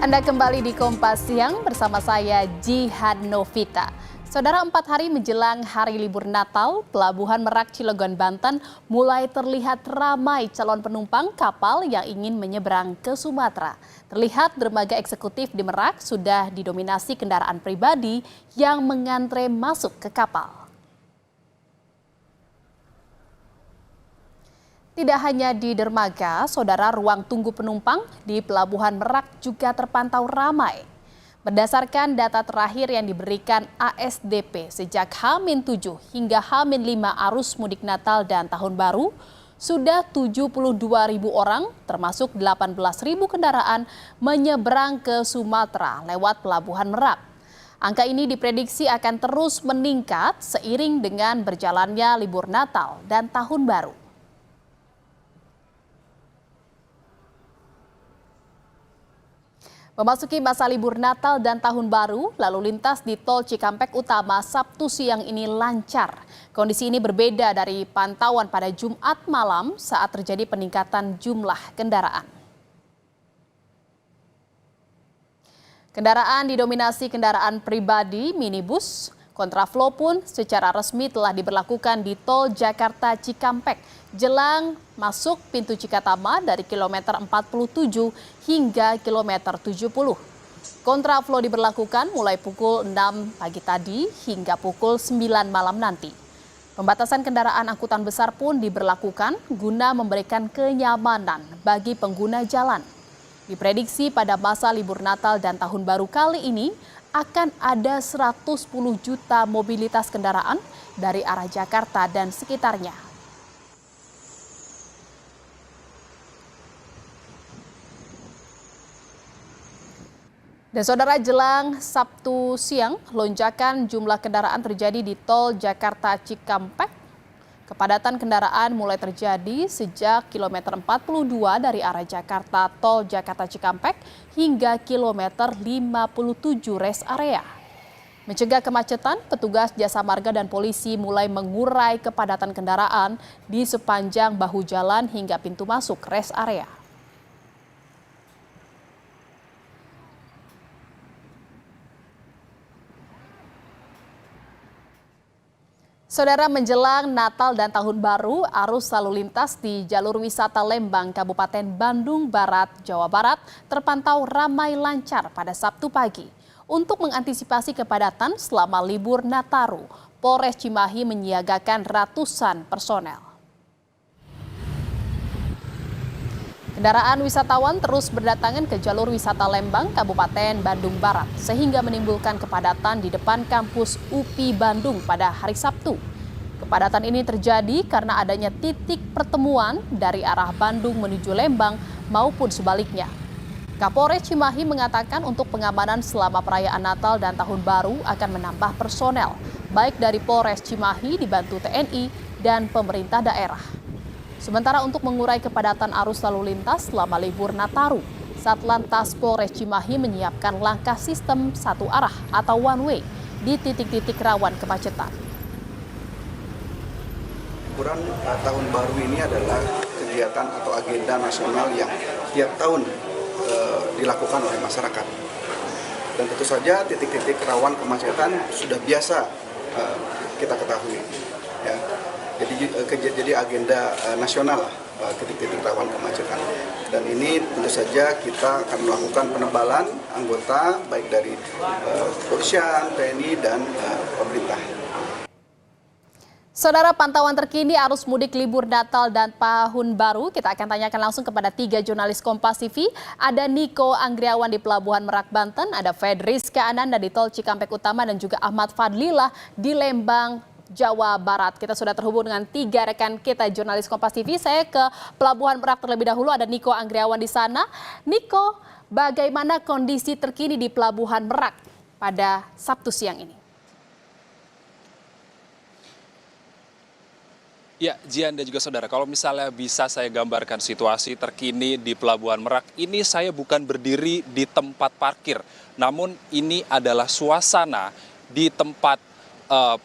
Anda kembali di Kompas Siang bersama saya Jihan Novita. Saudara, 4 hari menjelang hari libur Natal, Pelabuhan Merak Cilegon, Banten mulai terlihat ramai calon penumpang kapal yang ingin menyeberang ke Sumatera. Terlihat dermaga eksekutif di Merak sudah didominasi kendaraan pribadi yang mengantre masuk ke kapal. Tidak hanya di dermaga, saudara, ruang tunggu penumpang di Pelabuhan Merak juga terpantau ramai. Berdasarkan data terakhir yang diberikan ASDP sejak H-7 hingga H-5 arus mudik Natal dan Tahun Baru, sudah 72.000 orang termasuk 18.000 kendaraan menyeberang ke Sumatera lewat Pelabuhan Merak. Angka ini diprediksi akan terus meningkat seiring dengan berjalannya libur Natal dan Tahun Baru. Memasuki masa libur Natal dan Tahun Baru, lalu lintas di Tol Cikampek Utama Sabtu siang ini lancar. Kondisi ini berbeda dari pantauan pada Jumat malam saat terjadi peningkatan jumlah kendaraan. Kendaraan didominasi kendaraan pribadi, minibus. Kontraflow pun secara resmi telah diberlakukan di Tol Jakarta Cikampek jelang masuk pintu Cikatama dari kilometer 47 hingga kilometer 70. Kontraflow diberlakukan mulai pukul 6 pagi tadi hingga pukul 9 malam nanti. Pembatasan kendaraan angkutan besar pun diberlakukan guna memberikan kenyamanan bagi pengguna jalan. Diprediksi pada masa libur Natal dan Tahun Baru kali ini akan ada 110 juta mobilitas kendaraan dari arah Jakarta dan sekitarnya. Dan saudara, jelang Sabtu siang, lonjakan jumlah kendaraan terjadi di Tol Jakarta Cikampek. Kepadatan kendaraan mulai terjadi sejak kilometer 42 dari arah Jakarta Tol Jakarta Cikampek hingga kilometer 57 rest area. Mencegah kemacetan, petugas Jasa Marga dan polisi mulai mengurai kepadatan kendaraan di sepanjang bahu jalan hingga pintu masuk rest area. Saudara, menjelang Natal dan Tahun Baru, arus lalu lintas di jalur wisata Lembang, Kabupaten Bandung Barat, Jawa Barat terpantau ramai lancar pada Sabtu pagi. Untuk mengantisipasi kepadatan selama libur Nataru, Polres Cimahi menyiagakan ratusan personel. Kendaraan wisatawan terus berdatangan ke jalur wisata Lembang, Kabupaten Bandung Barat, sehingga menimbulkan kepadatan di depan kampus UPI Bandung pada hari Sabtu. Kepadatan ini terjadi karena adanya titik pertemuan dari arah Bandung menuju Lembang maupun sebaliknya. Kapolres Cimahi mengatakan untuk pengamanan selama perayaan Natal dan Tahun Baru akan menambah personel, baik dari Polres Cimahi dibantu TNI dan pemerintah daerah. Sementara untuk mengurai kepadatan arus lalu lintas selama libur Nataru, Satlantas Polres Cimahi menyiapkan langkah sistem satu arah atau one way di titik-titik rawan kemacetan. Liburan Tahun Baru ini adalah kegiatan atau agenda nasional yang tiap tahun dilakukan oleh masyarakat. Dan tentu saja titik-titik rawan kemacetan sudah biasa kita ketahui. Ya. Jadi agenda nasional titik-titik rawan kemacetan. Dan ini tentu saja kita akan melakukan penebalan anggota baik dari kepolisian, TNI dan pemerintah. Saudara, pantauan terkini arus mudik libur Natal dan Tahun Baru kita akan tanyakan langsung kepada 3 jurnalis Kompas TV. Ada Niko Anggriawan di Pelabuhan Merak, Banten, ada Fedriska Ananda di Tol Cikampek Utama, dan juga Ahmad Fadlilah di Lembang, Jawa Barat. Kita sudah terhubung dengan 3 rekan kita jurnalis Kompas TV. Saya ke Pelabuhan Merak terlebih dahulu, ada Niko Anggriawan di sana. Niko, bagaimana kondisi terkini di Pelabuhan Merak pada Sabtu siang ini? Ya, Jian dan juga saudara, kalau misalnya bisa saya gambarkan situasi terkini di Pelabuhan Merak, ini saya bukan berdiri di tempat parkir, namun ini adalah suasana di tempat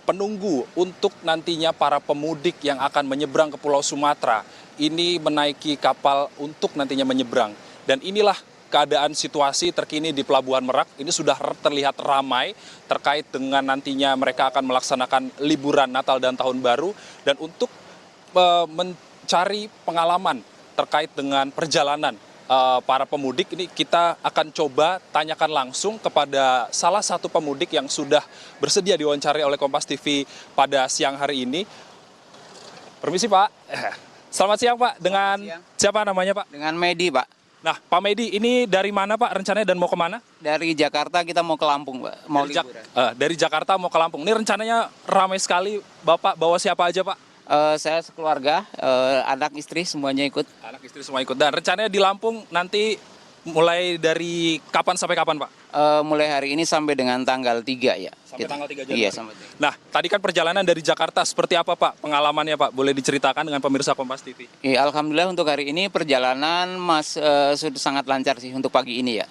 penunggu untuk nantinya para pemudik yang akan menyeberang ke Pulau Sumatera. Ini menaiki kapal untuk nantinya menyeberang. Dan inilah keadaan situasi terkini di Pelabuhan Merak. Ini sudah terlihat ramai terkait dengan nantinya mereka akan melaksanakan liburan Natal dan Tahun Baru. Dan untuk mencari pengalaman terkait dengan perjalanan para pemudik, ini kita akan coba tanyakan langsung kepada salah satu pemudik yang sudah bersedia diwawancari oleh Kompas TV pada siang hari ini. Permisi Pak. Selamat siang Pak, dengan siapa namanya Pak? Dengan Medi Pak. Nah Pak Medi, ini dari mana Pak rencananya dan mau kemana? Dari Jakarta kita mau ke Lampung Pak, mau liburan. Dari Jakarta mau ke Lampung. Ini rencananya ramai sekali, Bapak bawa siapa aja Pak? Saya sekeluarga, anak istri semuanya ikut. Anak istri semua ikut. Dan rencananya di Lampung nanti mulai dari kapan sampai kapan Pak? Mulai hari ini sampai dengan tanggal 3 ya. Sampai tanggal 3 Januari? Iya sampai 3. Nah tadi kan perjalanan dari Jakarta, seperti apa Pak pengalamannya Pak? Boleh diceritakan dengan pemirsa Kompas TV? Iya, alhamdulillah untuk hari ini perjalanan sudah sangat lancar sih untuk pagi ini ya.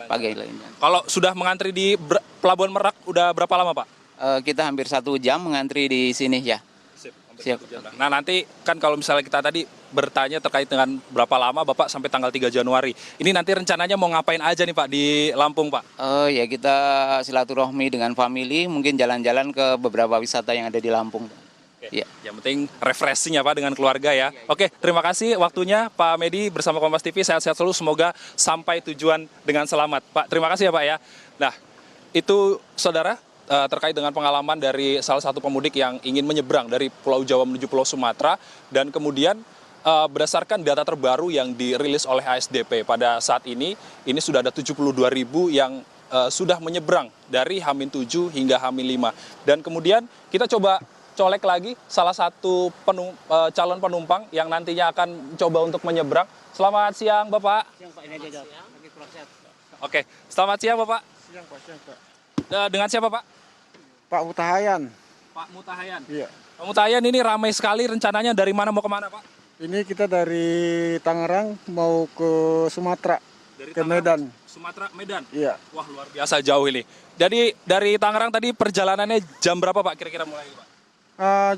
Pagi ini. Kalau sudah mengantri di Pelabuhan Merak, udah berapa lama Pak? Kita hampir 1 jam mengantri di sini ya. Siap. Nah nanti kan kalau misalnya kita tadi bertanya terkait dengan berapa lama Bapak sampai tanggal 3 Januari. Ini nanti rencananya mau ngapain aja nih Pak di Lampung Pak? Ya kita silaturahmi dengan family, mungkin jalan-jalan ke beberapa wisata yang ada di Lampung. Oke. Ya. Yang penting refreshing ya Pak dengan keluarga ya. Oke, terima kasih waktunya Pak Medi bersama Kompas TV. Sehat-sehat selalu, semoga sampai tujuan dengan selamat. Pak, terima kasih ya Pak ya. Nah, itu saudara terkait dengan pengalaman dari salah satu pemudik yang ingin menyeberang dari Pulau Jawa menuju Pulau Sumatera, dan kemudian berdasarkan data terbaru yang dirilis oleh ASDP pada saat ini sudah ada 72.000 yang sudah menyeberang dari H-7 hingga H-5. Dan kemudian kita coba colek lagi salah satu calon penumpang yang nantinya akan coba untuk menyeberang. Selamat siang Bapak. Siang Pak, ini aja. Oke, selamat siang Bapak. Siang Pak, siang Pak. Dengan siapa Pak? Pak Mutahayan. Pak Mutahayan. Iya. Pak Mutahayan, ini ramai sekali, rencananya dari mana mau kemana Pak? Ini kita dari Tangerang mau ke Sumatera, Dari ke Tangerang, Medan. Sumatera, Medan. Iya. Wah luar biasa jauh ini. Jadi dari Tangerang tadi perjalanannya jam berapa Pak kira-kira mulai Pak?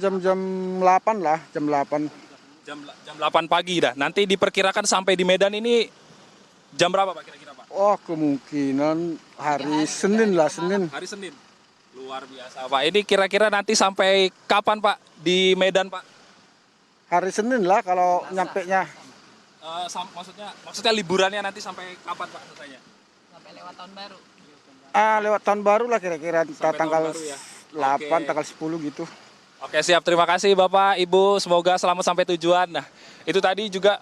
Jam-jam 8 lah, jam 8. Jam 8 pagi dah. Nanti diperkirakan sampai di Medan ini jam berapa Pak kira-kira Pak? Oh kemungkinan hari Senin lah, Senin. Hari Senin. Luar biasa Pak. Ini kira-kira nanti sampai kapan Pak di Medan Pak? Hari Senin lah kalau nyampenya. Maksudnya liburannya nanti sampai kapan Pak selesainya? Sampai lewat tahun baru. Lewat tahun baru lah kira-kira, Sampai tanggal tahun baru ya? 8, Oke. tanggal 10 gitu. Oke siap, terima kasih Bapak, Ibu, semoga selamat sampai tujuan. Nah itu tadi juga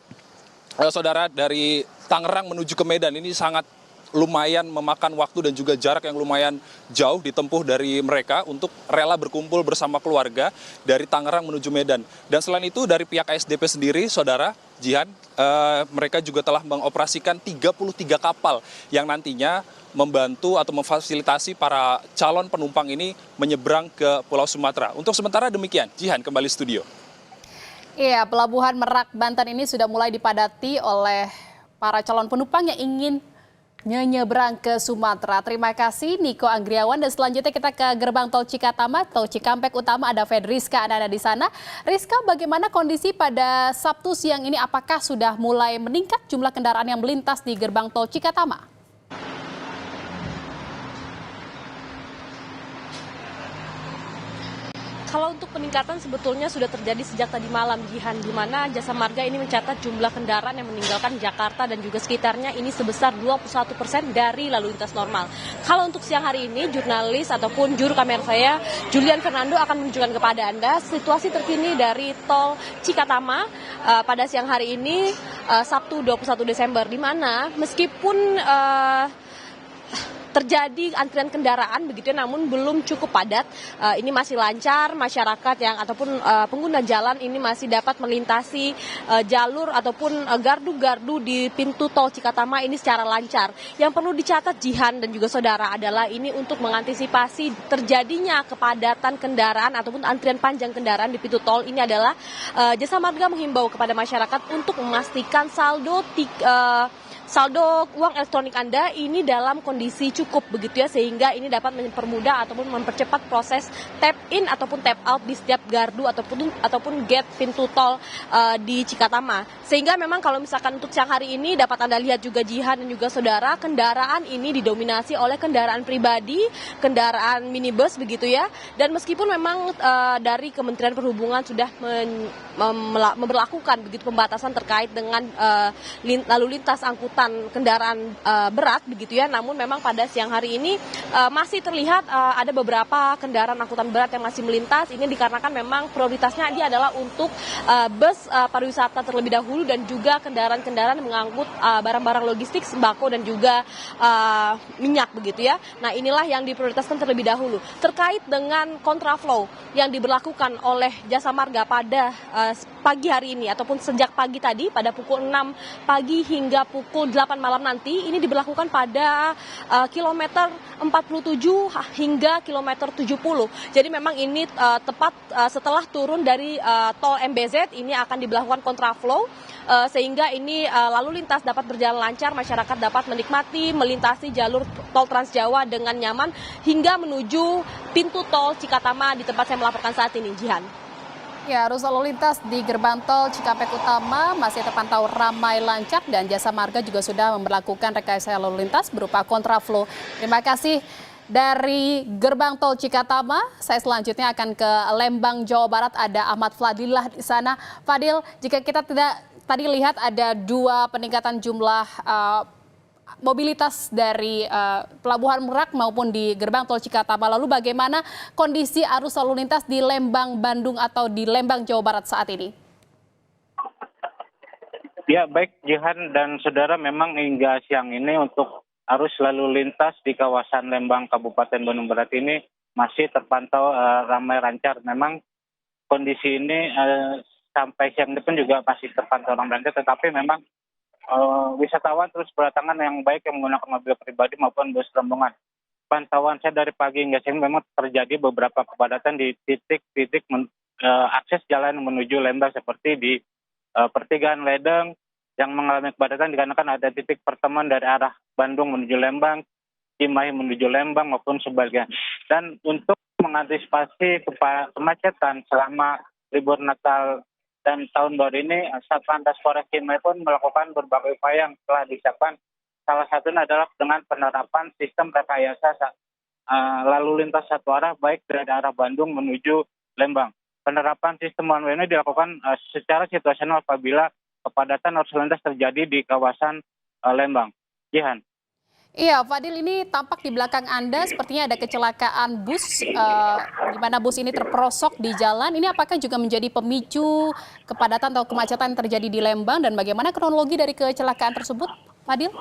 saudara dari Tangerang menuju ke Medan ini sangat lumayan memakan waktu dan juga jarak yang lumayan jauh ditempuh dari mereka untuk rela berkumpul bersama keluarga dari Tangerang menuju Medan. Dan selain itu dari pihak ASDP sendiri, saudara Jihan, mereka juga telah mengoperasikan 33 kapal yang nantinya membantu atau memfasilitasi para calon penumpang ini menyeberang ke Pulau Sumatera. Untuk sementara demikian, Jihan kembali studio. Iya, Pelabuhan Merak, Banten ini sudah mulai dipadati oleh para calon penumpang yang ingin menyeberang ke Sumatera. Terima kasih Niko Anggriawan, dan selanjutnya kita ke gerbang tol Cikatama, tol Cikampek Utama. Ada Fedriska, ada di sana. Rizka, bagaimana kondisi pada Sabtu siang ini? Apakah sudah mulai meningkat jumlah kendaraan yang melintas di gerbang tol Cikatama? Kalau untuk peningkatan sebetulnya sudah terjadi sejak tadi malam, Jihan, di mana Jasa Marga ini mencatat jumlah kendaraan yang meninggalkan Jakarta dan juga sekitarnya ini sebesar 21% dari lalu lintas normal. Kalau untuk siang hari ini, jurnalis ataupun juru kamera saya, Julian Fernando, akan menunjukkan kepada Anda situasi terkini dari tol Cikatama pada siang hari ini, Sabtu 21 Desember, di mana meskipun terjadi antrian kendaraan begitu, namun belum cukup padat. Ini masih lancar, masyarakat yang ataupun pengguna jalan ini masih dapat melintasi jalur ataupun gardu-gardu di pintu tol Cikatama ini secara lancar. Yang perlu dicatat, Jihan dan juga saudara, adalah ini untuk mengantisipasi terjadinya kepadatan kendaraan ataupun antrian panjang kendaraan di pintu tol ini adalah Jasa Marga menghimbau kepada masyarakat untuk memastikan saldo saldo uang elektronik Anda ini dalam kondisi cukup begitu ya, sehingga ini dapat mempermudah ataupun mempercepat proses tap in ataupun tap out di setiap gardu ataupun gate pintu tol di Cikatama. Sehingga memang kalau misalkan untuk siang hari ini dapat Anda lihat juga Jihan dan juga saudara, kendaraan ini didominasi oleh kendaraan pribadi, kendaraan minibus begitu ya. Dan meskipun memang dari Kementerian Perhubungan sudah memberlakukan begitu pembatasan terkait dengan lalu lintas angkutan kendaraan berat begitu ya, namun memang pada siang hari ini masih terlihat ada beberapa kendaraan angkutan berat yang masih melintas. Ini dikarenakan memang prioritasnya dia adalah untuk bus pariwisata terlebih dahulu dan juga kendaraan-kendaraan mengangkut barang-barang logistik, sembako dan juga minyak begitu ya. Nah, inilah yang diprioritaskan terlebih dahulu. Terkait dengan kontraflow yang diberlakukan oleh Jasa Marga pada pagi hari ini ataupun sejak pagi tadi pada pukul 6 pagi hingga pukul 8 malam nanti, ini diberlakukan pada kilometer 47 hingga kilometer 70. Jadi memang ini tepat setelah turun dari tol MBZ ini akan diberlakukan kontraflow sehingga ini lalu lintas dapat berjalan lancar, masyarakat dapat menikmati melintasi jalur tol Trans Jawa dengan nyaman hingga menuju pintu tol Cikatama di tempat saya melaporkan saat ini, Jihan. Ya, arus lalu lintas di gerbang tol Cikampek Utama masih terpantau ramai lancar dan Jasa Marga juga sudah memberlakukan rekayasa lalu lintas berupa kontraflow. Terima kasih dari gerbang tol Cikatama. Saya selanjutnya akan ke Lembang, Jawa Barat. Ada Ahmad Fadillah di sana. Fadil, jika kita tidak tadi lihat ada 2 peningkatan jumlah mobilitas dari Pelabuhan Merak maupun di gerbang tol Cikatama. Lalu bagaimana kondisi arus lalu lintas di Lembang, Bandung atau di Lembang, Jawa Barat saat ini? Ya, baik Jihan dan saudara, memang hingga siang ini untuk arus lalu lintas di kawasan Lembang, Kabupaten Bandung Barat ini masih terpantau ramai lancar. Memang kondisi ini sampai siang ini pun juga masih terpantau ramai lancar, tetapi memang wisatawan terus berdatangan yang baik yang menggunakan mobil pribadi maupun bus rombongan. Pantauan saya dari pagi hingga siang memang terjadi beberapa kepadatan di titik-titik akses jalan menuju Lembang seperti di pertigaan Ledeng yang mengalami kepadatan dikarenakan ada titik pertemuan dari arah Bandung menuju Lembang, Cimahi menuju Lembang maupun sebaliknya. Dan untuk mengantisipasi kemacetan selama libur Natal dan tahun baru ini, Satlantas Polres Cimahi pun melakukan berbagai upaya yang telah disiapkan. Salah satunya adalah dengan penerapan sistem rekayasa lalu lintas satu arah baik dari arah Bandung menuju Lembang. Penerapan sistem one way ini dilakukan secara situasional apabila kepadatan arus lalu lintas terjadi di kawasan Lembang. Jihan. Iya, Fadil, ini tampak di belakang Anda sepertinya ada kecelakaan bus, di mana bus ini terperosok di jalan. Ini apakah juga menjadi pemicu kepadatan atau kemacetan yang terjadi di Lembang, dan bagaimana kronologi dari kecelakaan tersebut, Fadil?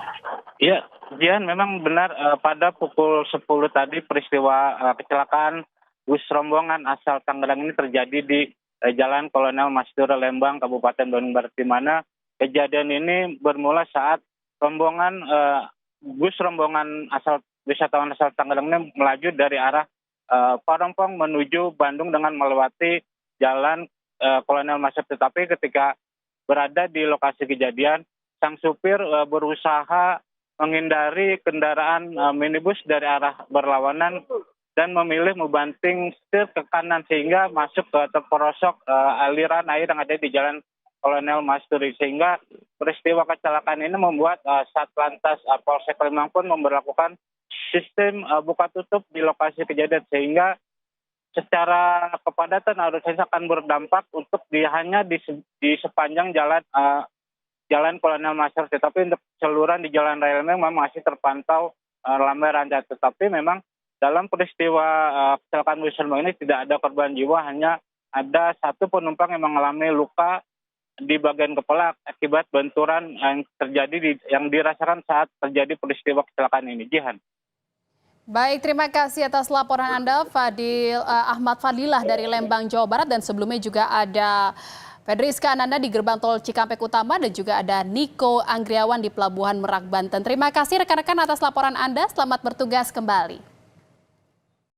Iya, Jihan, memang benar pada pukul 10 tadi peristiwa kecelakaan bus rombongan asal Tangerang ini terjadi di Jalan Kolonel Mastura Lembang, Kabupaten Bandung Barat, di mana kejadian ini bermula saat rombongan bus rombongan wisatawan asal Tangerang ini melaju dari arah Parongpong menuju Bandung dengan melewati jalan Kolonel Mastur. Tetapi ketika berada di lokasi kejadian, sang supir berusaha menghindari kendaraan minibus dari arah berlawanan dan memilih membanting setir ke kanan sehingga masuk ke terperosok aliran air yang ada di jalan Kolonel Masturi, sehingga peristiwa kecelakaan ini membuat Satlantas Polsek Lembang pun memberlakukan sistem buka tutup di lokasi kejadian, sehingga secara kepadatan arus lintas akan berdampak untuk hanya di sepanjang jalan Kolonel Masturi, tetapi untuk seluruhan di jalan raya memang masih terpantau ramai lancar. Tetapi memang dalam peristiwa kecelakaan bus rombongan ini tidak ada korban jiwa, hanya ada 1 penumpang yang mengalami luka di bagian kepala akibat benturan yang terjadi yang dirasakan saat terjadi peristiwa kecelakaan ini. Jihan. Baik, terima kasih atas laporan Anda, Ahmad Fadillah dari Lembang, Jawa Barat, dan sebelumnya juga ada Fedriska Ananda di gerbang tol Cikampek Utama dan juga ada Niko Anggriawan di Pelabuhan Merak, Banten. Terima kasih rekan-rekan atas laporan Anda, selamat bertugas kembali.